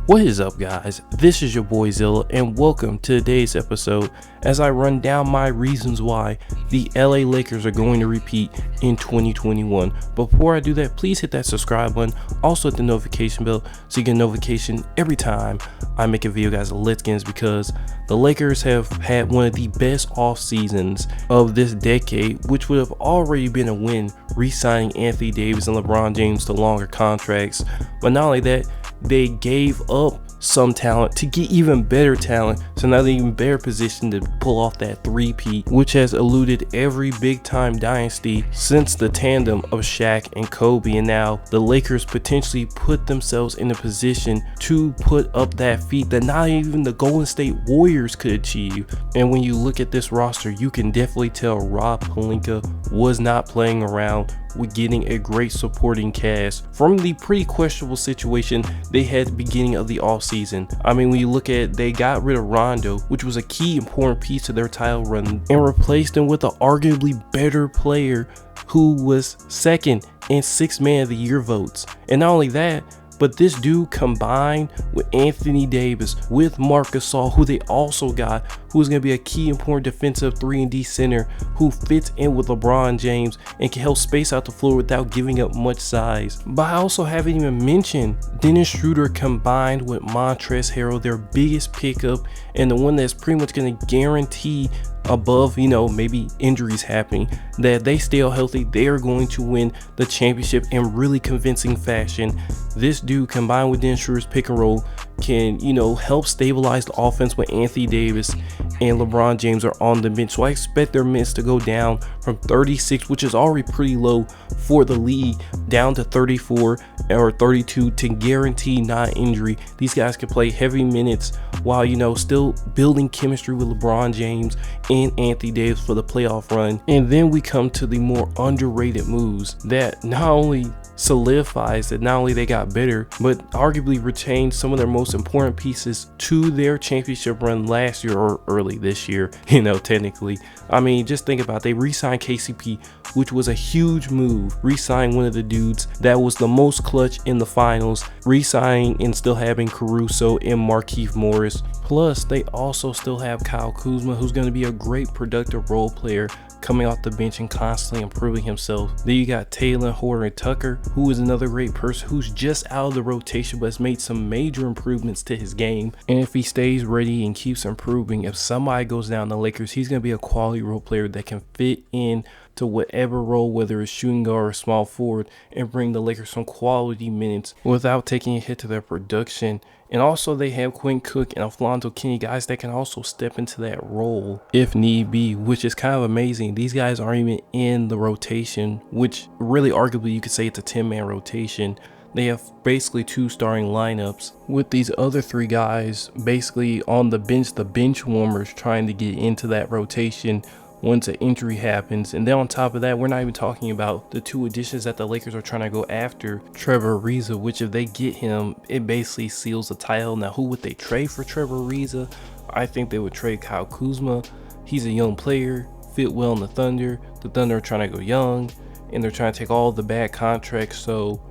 What is up, guys? This is your boy Zilla, and welcome to today's episode as I run down my reasons why the LA Lakers are going to repeat in 2021. Before I do that, please hit that subscribe button, also hit the notification bell so you get a notification every time I make a video, guys. Let's get into, because the Lakers have had one of the best off seasons of this decade, which would have already been a win re-signing Anthony Davis and LeBron James to longer contracts. But not only that, they gave up some talent to get even better talent, so now they're even better positioned to pull off that three-peat, which has eluded every big-time dynasty since the tandem of Shaq and Kobe. And now the Lakers potentially put themselves in a position to put up that feat that not even the Golden State Warriors could achieve. And when you look at this roster, you can definitely tell Rob Pelinka was not playing around with getting a great supporting cast from the pretty questionable situation they had at the beginning of the offseason. I mean, when you look at it, they got rid of Rondo, which was a key important piece to their title run, and replaced him with an arguably better player who was second in 6th Man of the Year votes. And not only that, but this dude combined with Anthony Davis, with Marc Gasol, who they also got, who's going to be a key important defensive 3-and-D center who fits in with LeBron James and can help space out the floor without giving up much size. But I also haven't even mentioned Dennis Schroeder combined with Montrezl Harrell, their biggest pickup, and the one that's pretty much going to guarantee, above, maybe injuries happening, that they stay healthy, they are going to win the championship in really convincing fashion. This dude combined with Dennis Schroeder's pick and roll can, help stabilize the offense when Anthony Davis and LeBron James are on the bench. So I expect their minutes to go down from 36, which is already pretty low for the league, down to 34 or 32 to guarantee non-injury. These guys can play heavy minutes while, still building chemistry with LeBron James and Anthony Davis for the playoff run. And then we come to the more underrated moves that not only solidifies that not only they got better, but arguably retained some of their most important pieces to their championship run last year or early this year, technically. I mean, just think about it. They re-signed KCP, which was a huge move. Re-signed one of the dudes that was the most clutch in the finals, re-signing and still having Caruso and Markieff Morris. Plus, they also still have Kyle Kuzma, who's going to be a great productive role player, coming off the bench and constantly improving himself. Then you got Talen Horton-Tucker, who is another great person who's just out of the rotation but has made some major improvements to his game. And if he stays ready and keeps improving, if somebody goes down the Lakers, he's going to be a quality role player that can fit in to whatever role, whether it's shooting guard or small forward, and bring the Lakers some quality minutes without taking a hit to their production. And also they have Quinn Cook and Alfonso Kenny, guys that can also step into that role if need be, which is kind of amazing. These guys aren't even in the rotation, which really arguably you could say it's a 10-man rotation. They have basically 2 starting lineups with these other 3 guys basically on the bench warmers trying to get into that rotation once an injury happens. And then on top of that, we're not even talking about the 2 additions that the Lakers are trying to go after. Trevor Ariza, which if they get him, it basically seals the title. Now, who would they trade for Trevor Ariza? I think they would trade Kyle Kuzma. He's a young player, fit well in the Thunder. The Thunder are trying to go young, and they're trying to take all the bad contracts. So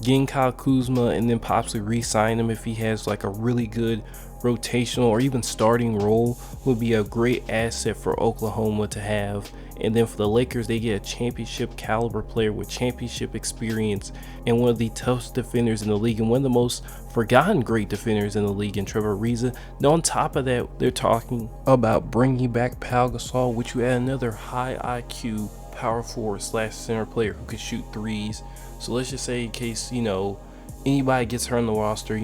getting Kyle Kuzma and then possibly re-sign him if he has like a really good rotational or even starting role would be a great asset for Oklahoma to have. And then for the Lakers, they get a championship caliber player with championship experience and one of the toughest defenders in the league and one of the most forgotten great defenders in the league in Trevor Ariza. Now on top of that, they're talking about bringing back Pau Gasol, which you add another high IQ power forward / center player who can shoot threes. So let's just say in case, anybody gets hurt on the roster,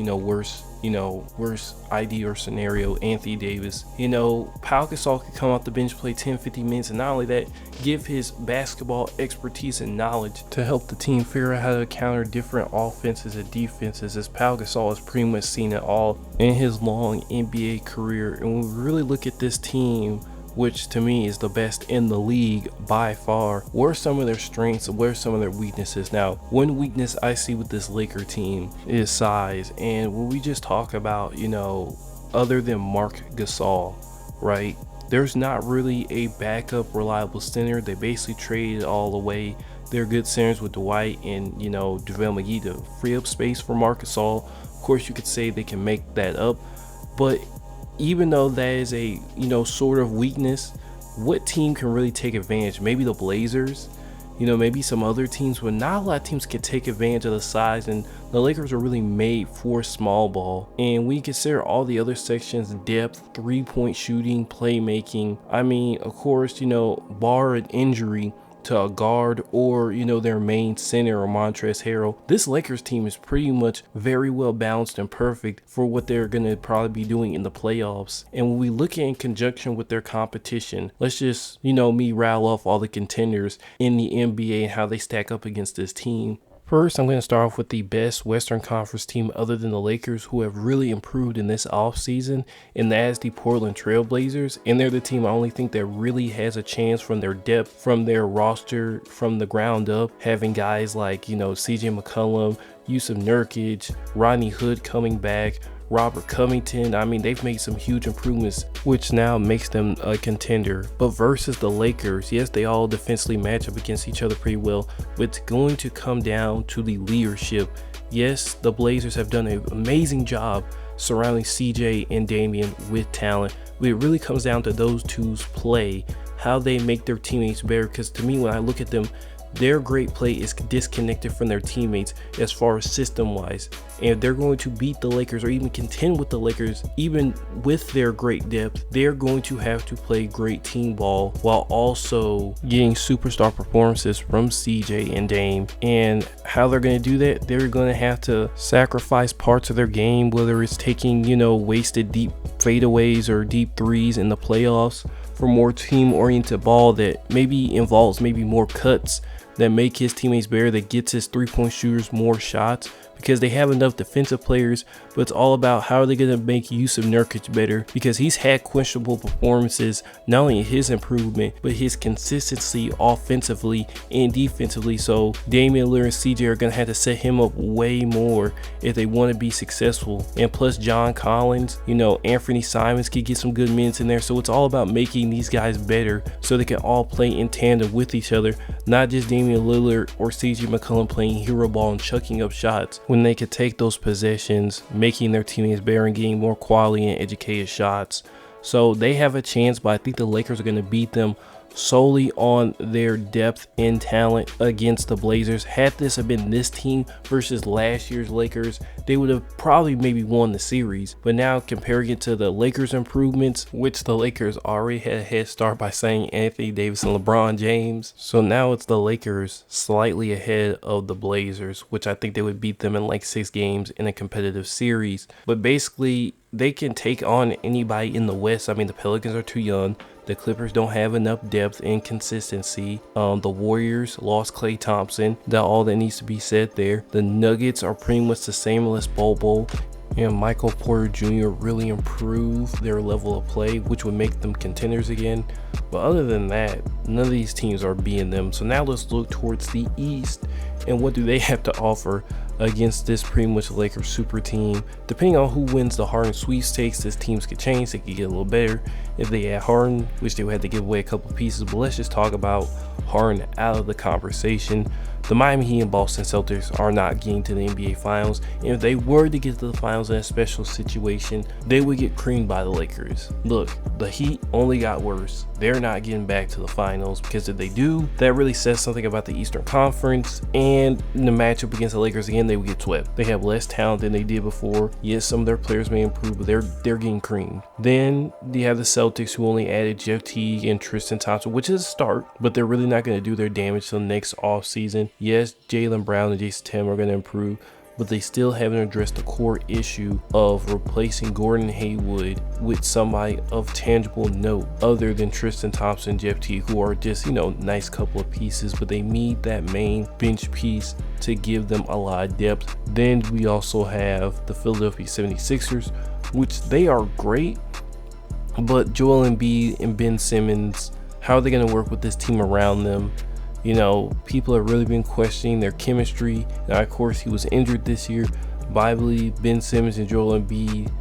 worst idea or scenario, Anthony Davis, Pau Gasol could come off the bench, play 10-15 minutes, and not only that, give his basketball expertise and knowledge to help the team figure out how to counter different offenses and defenses, as Pau Gasol has pretty much seen it all in his long NBA career. And when we really look at this team, which to me is the best in the league by far, what are some of their strengths, what are some of their weaknesses? Now, one weakness I see with this Laker team is size. And when we just talk about, other than Marc Gasol, right, there's not really a backup reliable center. They basically traded all away their good centers with Dwight and, JaVale McGee to free up space for Marc Gasol, course, you could say they can make that up, but even though that is a, sort of weakness, what team can really take advantage? Maybe the Blazers, maybe some other teams, but not a lot of teams can take advantage of the size, and the Lakers are really made for small ball. And when you consider all the other sections, depth, 3-point shooting, playmaking, I mean, of course, bar an injury to a guard or their main center or Montrezl Harrell, this Lakers team is pretty much very well balanced and perfect for what they're going to probably be doing in the playoffs. And when we look at in conjunction with their competition, let's just me rattle off all the contenders in the NBA and how they stack up against this team. First, I'm going to start off with the best Western Conference team other than the Lakers, who have really improved in this offseason, and that is the Portland Trail Blazers. And they're the team I only think that really has a chance from their depth, from their roster, from the ground up, having guys like, CJ McCollum, Yusuf Nurkic, Rodney Hood coming back, Robert Covington. I mean, they've made some huge improvements, which now makes them a contender. But versus the Lakers, yes, they all defensively match up against each other pretty well, but it's going to come down to the leadership. Yes, the Blazers have done an amazing job surrounding CJ and Damian with talent, but it really comes down to those two's play, how they make their teammates better. Because to me, when I look at them, their great play is disconnected from their teammates as far as system wise. And if they're going to beat the Lakers or even contend with the Lakers, even with their great depth, they're going to have to play great team ball while also getting superstar performances from CJ and Dame. And how they're going to do that, they're going to have to sacrifice parts of their game, whether it's taking, wasted deep fadeaways or deep threes in the playoffs for more team-oriented ball that maybe involves more cuts that make his teammates better, that gets his 3-point shooters more shots, because they have enough defensive players. But it's all about how are they going to make use of Nurkic better, because he's had questionable performances, not only in his improvement, but his consistency offensively and defensively. So Damian Lillard and CJ are going to have to set him up way more if they want to be successful. And plus John Collins, Anthony Simons could get some good minutes in there. So it's all about making these guys better so they can all play in tandem with each other, not just Damian Lillard or CJ McCollum playing hero ball and chucking up shots, when they could take those possessions, making their teammates better and getting more quality and educated shots. So they have a chance, but I think the Lakers are going to beat them solely on their depth and talent against the Blazers. Had this have been this team versus last year's Lakers, they would have probably maybe won the series. But now comparing it to the Lakers improvements, which the Lakers already had a head start by saying Anthony Davis and LeBron James, so now it's the Lakers slightly ahead of the Blazers, which I think they would beat them in like 6 games in a competitive series. But basically, they can take on anybody in the West. I mean, the Pelicans are too young. The Clippers don't have enough depth and consistency. The Warriors lost Klay Thompson. That's all that needs to be said there. The Nuggets are pretty much the same as Bobo. And Michael Porter Jr. really improved their level of play, which would make them contenders again. But other than that, none of these teams are beating them. So now let's look towards the East and what do they have to offer against this pretty much Lakers super team. Depending on who wins the Harden sweepstakes, this teams could change. They could get a little better if they add Harden, which they would have to give away a couple pieces. But let's just talk about Harden out of the conversation. The Miami Heat and Boston Celtics are not getting to the NBA Finals. And if they were to get to the Finals in a special situation, they would get creamed by the Lakers. Look, the Heat only got worse. They're not getting back to the Finals, because if they do, that really says something about the Eastern Conference. And in the matchup against the Lakers again, they would get swept. They have less talent than they did before. Yes, some of their players may improve, but they're getting creamed. Then you have the Celtics, who only added Jeff Teague and Tristan Thompson, which is a start, but they're really not going to do their damage till next offseason. Yes, Jaylen Brown and Jason Tatum are going to improve, but they still haven't addressed the core issue of replacing Gordon Hayward with somebody of tangible note other than Tristan Thompson, Jeff Teague, who are just, nice couple of pieces, but they need that main bench piece to give them a lot of depth. Then we also have the Philadelphia 76ers, which they are great, but Joel Embiid and Ben Simmons, how are they going to work with this team around them? People have really been questioning their chemistry. Now, of course, he was injured this year, but I believe Ben Simmons and Joel Embiid,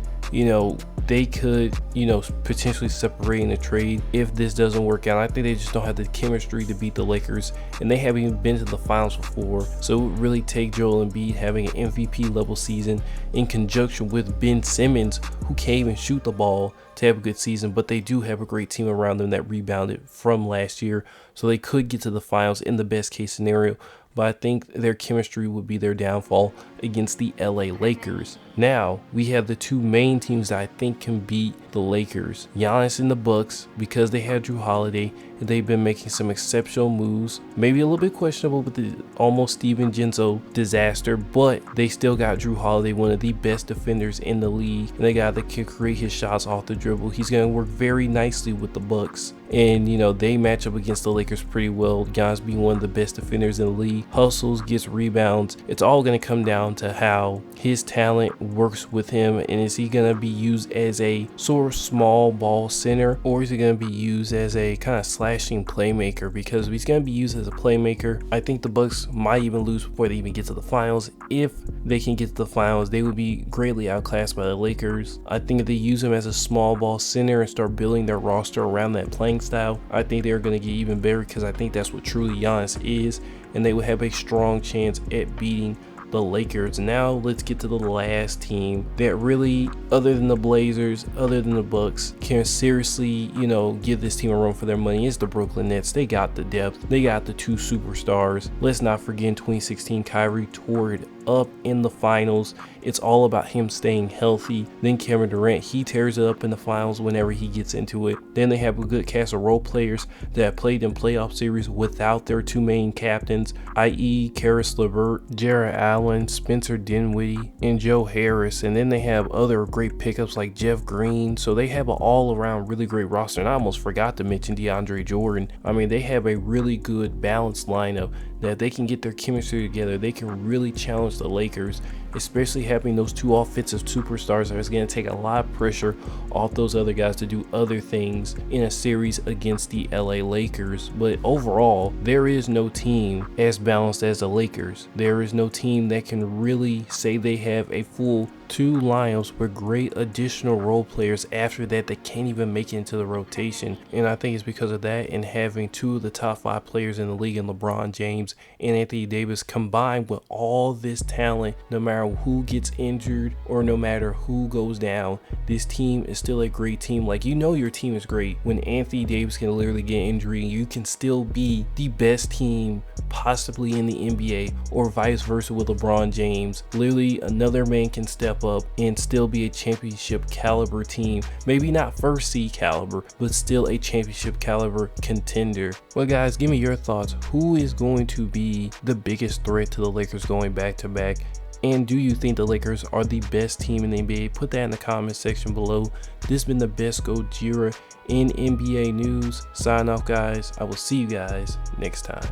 they could, you know, potentially separate in a trade if this doesn't work out. I think they just don't have the chemistry to beat the Lakers, and they haven't even been to the finals before. So it would really take Joel Embiid having an MVP level season in conjunction with Ben Simmons, who can't even shoot the ball, to have a good season. But they do have a great team around them that rebounded from last year, so they could get to the finals in the best case scenario. But I think their chemistry would be their downfall against the LA Lakers. Now, we have the two main teams that I think can beat the Lakers. Giannis and the Bucks, because they had Jrue Holiday, and they've been making some exceptional moves. Maybe a little bit questionable with the almost Steven Genzo disaster, but they still got Jrue Holiday, one of the best defenders in the league. And they got that can create his shots off the dribble. He's going to work very nicely with the Bucks. And, you know, they match up against the Lakers pretty well. Giannis being one of the best defenders in the league. Hustles, gets rebounds. It's all going to come down to how his talent works with him, and is he going to be used as a sort of small ball center, or is he going to be used as a kind of slashing playmaker? Because if he's going to be used as a playmaker, I think the Bucks might even lose before they even get to the finals. If they can get to the finals, they would be greatly outclassed by the Lakers. I think if they use him as a small ball center and start building their roster around that playing style, I think they're going to get even better, because I think that's what truly Giannis is, and they will have a strong chance at beating the Lakers. Now let's get to the last team that really, other than the Blazers, other than the Bucks, can seriously, you know, give this team a run for their money. Is the Brooklyn Nets. They got the depth. They got the two superstars. Let's not forget in 2016, Kyrie tore it up in the finals. It's all about him staying healthy. Then Kevin Durant, he tears it up in the finals whenever he gets into it. Then they have a good cast of role players that have played in playoff series without their two main captains, i.e. Karis LeVert, Jarrett Allen, Spencer Dinwiddie, and Joe Harris. And then they have other great pickups like Jeff Green. So they have an all-around really great roster. And I almost forgot to mention DeAndre Jordan. I mean, they have a really good balanced lineup that they can get their chemistry together. They can really challenge the Lakers, especially having those two offensive superstars. That is going to take a lot of pressure off those other guys to do other things in a series against the LA Lakers. But overall, there is no team as balanced as the Lakers. There is no team that can really say they have a full two lineups with great additional role players after that can't even make it into the rotation. And I think it's because of that, and having two of the top 5 players in the league in LeBron James and Anthony Davis, combined with all this talent. No matter who gets injured or no matter who goes down, this team is still a great team. Like, you know your team is great when Anthony Davis can literally get injury, you can still be the best team possibly in the NBA, or vice versa with LeBron James. Literally another man can step up and still be a championship caliber team. Maybe not first seed caliber, but still a championship caliber contender. Well guys, give me your thoughts. Who is going to be the biggest threat to the Lakers going back to back? And do you think the Lakers are the best team in the NBA? Put that in the comment section below. This has been the best Gojira in NBA news. Sign off guys. I will see you guys next time.